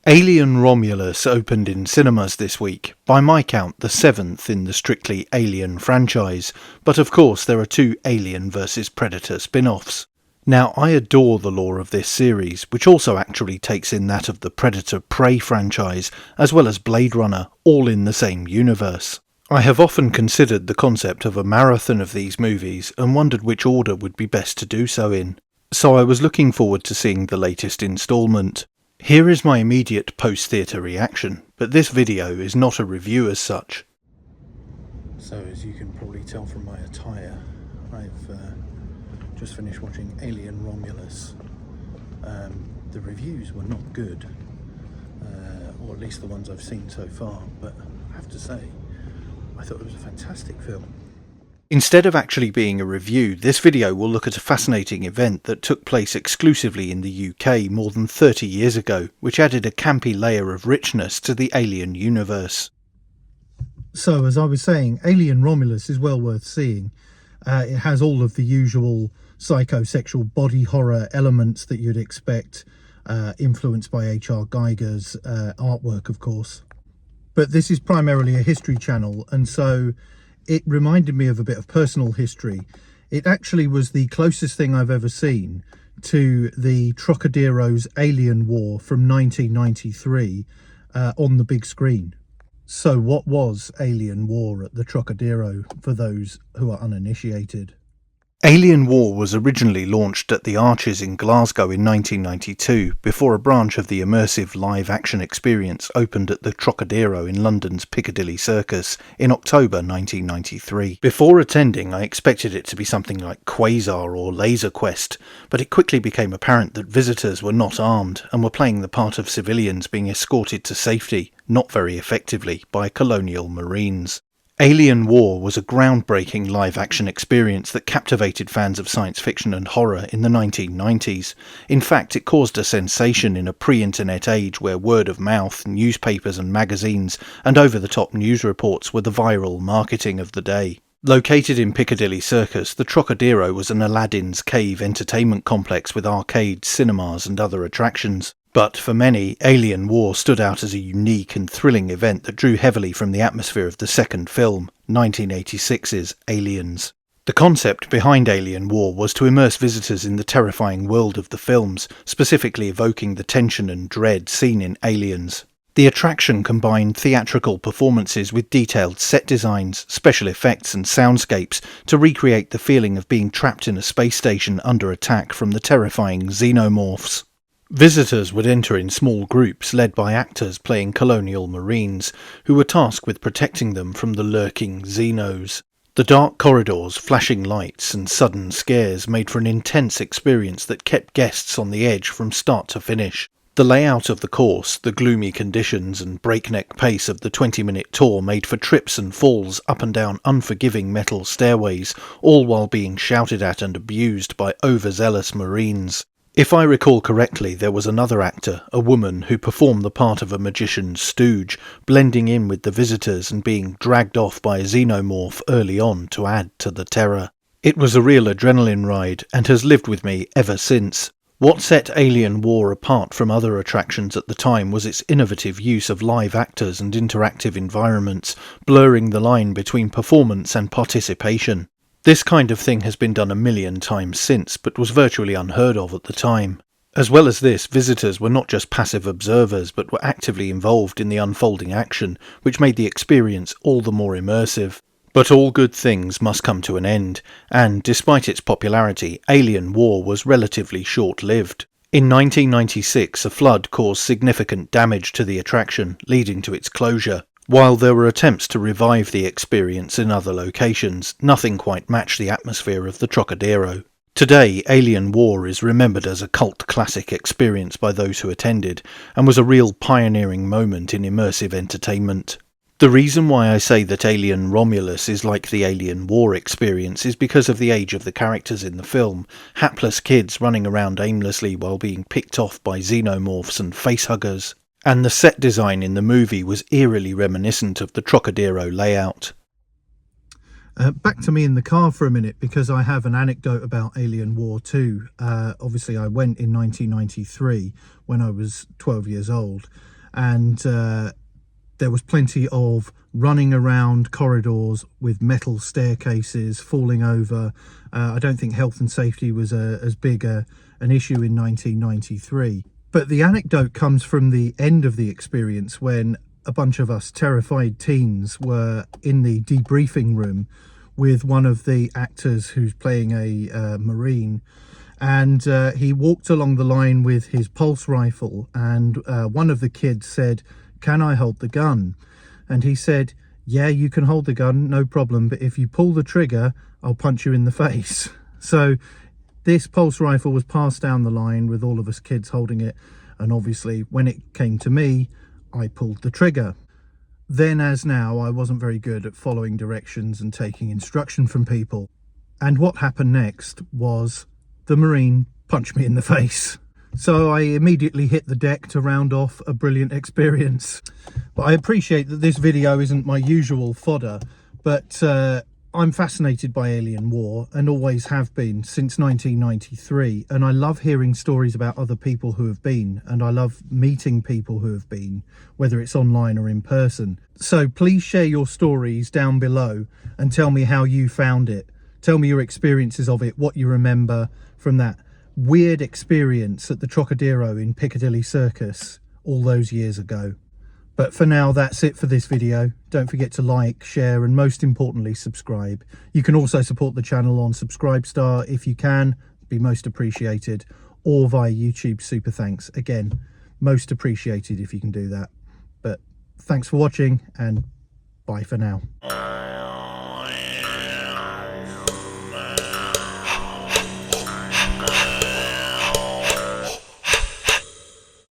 Alien Romulus opened in cinemas this week, by my count the 7th in the strictly Alien franchise, but of course there are two Alien vs Predator spin-offs. Now, I adore the lore of this series, which also actually takes in that of the Predator-Prey franchise, as well as Blade Runner, all in the same universe. I have often considered the concept of a marathon of these movies and wondered which order would be best to do so in. So I was looking forward to seeing the latest instalment. Here is my immediate post-theatre reaction, but this video is not a review as such. So as you can probably tell from my attire, I've just finished watching Alien Romulus. The reviews were not good, or at least the ones I've seen so far, but I have to say, I thought it was a fantastic film. Instead of actually being a review, this video will look at a fascinating event that took place exclusively in the UK more than 30 years ago, which added a campy layer of richness to the Alien universe. So, as I was saying, Alien Romulus is well worth seeing. It has all of the usual psychosexual body horror elements that you'd expect, influenced by H.R. Geiger's artwork, of course. But this is primarily a history channel, and so it reminded me of a bit of personal history. It actually was the closest thing I've ever seen to the Trocadero's Alien War from 1993 on the big screen. So what was Alien War at the Trocadero, for those who are uninitiated? Alien War was originally launched at the Arches in Glasgow in 1992, before a branch of the immersive live-action experience opened at the Trocadero in London's Piccadilly Circus in October 1993. Before attending, I expected it to be something like Quasar or Laser Quest, but it quickly became apparent that visitors were not armed and were playing the part of civilians being escorted to safety, not very effectively, by colonial marines. Alien War was a groundbreaking live-action experience that captivated fans of science fiction and horror in the 1990s. In fact, it caused a sensation in a pre-internet age where word of mouth, newspapers and magazines, and over-the-top news reports were the viral marketing of the day. Located in Piccadilly Circus, the Trocadero was an Aladdin's Cave entertainment complex with arcades, cinemas and other attractions. But for many, Alien War stood out as a unique and thrilling event that drew heavily from the atmosphere of the second film, 1986's Aliens. The concept behind Alien War was to immerse visitors in the terrifying world of the films, specifically evoking the tension and dread seen in Aliens. The attraction combined theatrical performances with detailed set designs, special effects and soundscapes to recreate the feeling of being trapped in a space station under attack from the terrifying xenomorphs. Visitors would enter in small groups led by actors playing colonial marines, who were tasked with protecting them from the lurking xenos. The dark corridors, flashing lights and sudden scares made for an intense experience that kept guests on the edge from start to finish. The layout of the course, the gloomy conditions and breakneck pace of the 20-minute tour made for trips and falls up and down unforgiving metal stairways, all while being shouted at and abused by overzealous marines. If I recall correctly, there was another actor, a woman, who performed the part of a magician's stooge, blending in with the visitors and being dragged off by a xenomorph early on to add to the terror. It was a real adrenaline ride and has lived with me ever since. What set Alien War apart from other attractions at the time was its innovative use of live actors and interactive environments, blurring the line between performance and participation. This kind of thing has been done a million times since, but was virtually unheard of at the time. As well as this, visitors were not just passive observers, but were actively involved in the unfolding action, which made the experience all the more immersive. But all good things must come to an end, and despite its popularity, Alien War was relatively short-lived. In 1996, a flood caused significant damage to the attraction, leading to its closure. While there were attempts to revive the experience in other locations, nothing quite matched the atmosphere of the Trocadero. Today, Alien War is remembered as a cult classic experience by those who attended, and was a real pioneering moment in immersive entertainment. The reason why I say that Alien Romulus is like the Alien War experience is because of the age of the characters in the film, hapless kids running around aimlessly while being picked off by xenomorphs and facehuggers. And the set design in the movie was eerily reminiscent of the Trocadero layout. Back to me in the car for a minute, because I have an anecdote about Alien War 2. Obviously I went in 1993 when I was 12 years old, and there was plenty of running around corridors with metal staircases falling over. I don't think health and safety was as big an issue in 1993. But the anecdote comes from the end of the experience, when a bunch of us terrified teens were in the debriefing room with one of the actors who's playing a Marine. And he walked along the line with his pulse rifle, and one of the kids said, "Can I hold the gun?" And he said, "Yeah, you can hold the gun, no problem, but if you pull the trigger, I'll punch you in the face." So this pulse rifle was passed down the line with all of us kids holding it, and obviously when it came to me, I pulled the trigger. Then, as now, I wasn't very good at following directions and taking instruction from people. And what happened next was the Marine punched me in the face. So I immediately hit the deck to round off a brilliant experience. But I appreciate that this video isn't my usual fodder, but I'm fascinated by alien war and always have been since 1993. And I love hearing stories about other people who have been, and I love meeting people who have been, whether it's online or in person. So please share your stories down below and tell me how you found it. Tell me your experiences of it, what you remember from that weird experience at the Trocadero in Piccadilly Circus all those years ago. But for now, that's it for this video. Don't forget to like, share, and most importantly, subscribe. You can also support the channel on Subscribestar if you can, be most appreciated, or via YouTube Super Thanks. Again, most appreciated if you can do that. But thanks for watching, and bye for now.